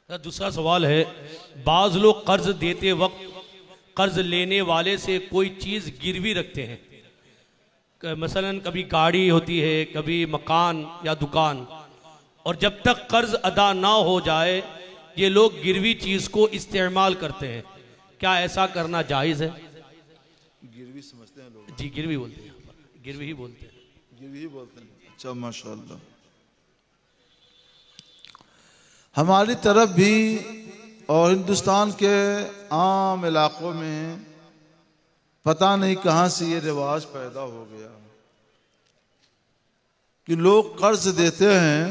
दूसरा सवाल है, बाज़ लोग कर्ज देते वक्त कर्ज लेने वाले से कोई चीज़ गिरवी रखते हैं, मसलन कभी गाड़ी होती है, कभी मकान या दुकान, और जब तक कर्ज अदा ना हो जाए ये लोग गिरवी चीज़ को इस्तेमाल करते हैं। क्या ऐसा करना जायज़ है? गिरवी समझते हैं लोग? जी गिरवी बोलते हैं, गिरवी ही बोलते हैं। गिरवी ही बोलते हैं। अच्छा, माशाअल्लाह। हमारी तरफ भी और हिंदुस्तान के आम इलाकों में पता नहीं कहाँ से ये रिवाज पैदा हो गया कि लोग कर्ज देते हैं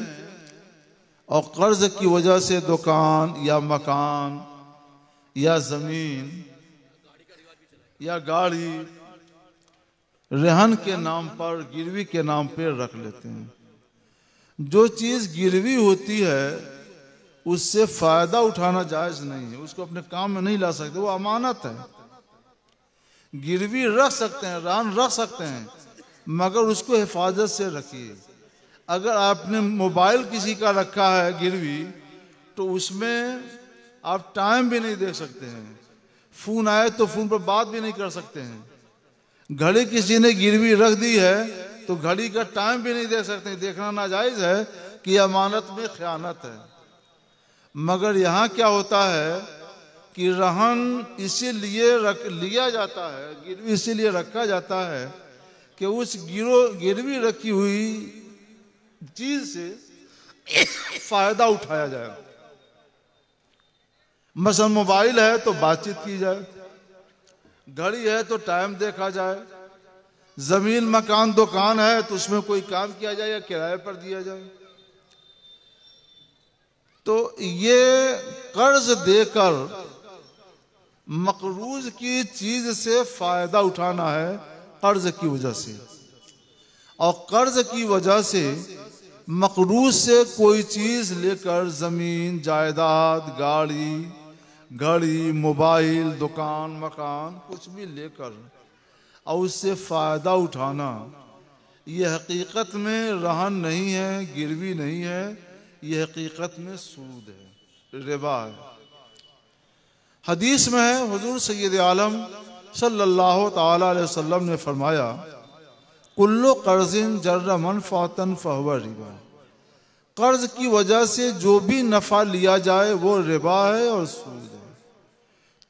और कर्ज की वजह से दुकान या मकान या जमीन या गाड़ी रहन के नाम पर, गिरवी के नाम पर रख लेते हैं। जो चीज गिरवी होती है उससे फायदा उठाना जायज नहीं है, उसको अपने काम में नहीं ला सकते, वो अमानत है। गिरवी रख सकते हैं, रहन रख सकते हैं, मगर उसको हिफाजत से रखिए। अगर आपने मोबाइल किसी का रखा है गिरवी, तो उसमें आप टाइम भी नहीं देख सकते हैं, फोन आए तो फोन पर बात भी नहीं कर सकते हैं। घड़ी किसी ने गिरवी रख दी है तो घड़ी का टाइम भी नहीं देख सकते, देखना नाजायज है कि अमानत में खयानत है। मगर यहाँ क्या होता है कि रहन इसीलिए लिया जाता है, गिरवी इसीलिए रखा जाता है कि उस गिरवी रखी हुई चीज से फायदा उठाया जाए। मसलन मोबाइल है तो बातचीत की जाए, घड़ी है तो टाइम देखा जाए, जमीन मकान दुकान है तो उसमें कोई काम किया जाए या किराए पर दिया जाए। तो ये कर्ज देकर मकरूज की चीज से फायदा उठाना है कर्ज की वजह से, और कर्ज की वजह से मकरूज से कोई चीज लेकर जमीन जायदाद गाड़ी घड़ी मोबाइल दुकान मकान कुछ भी लेकर और उससे फायदा उठाना, ये हकीकत में रहन नहीं है, गिरवी नहीं है, ये हकीकत में सूद है, रिबा है। हदीस में है, हुजूर सैयद आलम सल्लल्लाहु ताला अलैहि वसल्लम ने फरमाया, कुल्लु कर्जिन जर्र मनफातन फहुवा रिबा। कर्ज की वजह से जो भी नफा लिया जाए वो रिबा है और सूद है।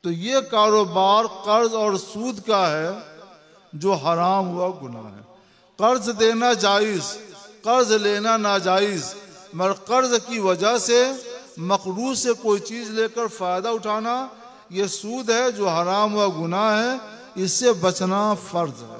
तो ये कारोबार कर्ज और सूद का है जो हराम हुआ गुनाह है। कर्ज देना जायज, कर्ज लेना नाजायज, मगर कर्ज की वजह से मकरूज से कोई चीज लेकर फायदा उठाना ये सूद है जो हराम हुआ गुनाह है, इससे बचना फर्ज है।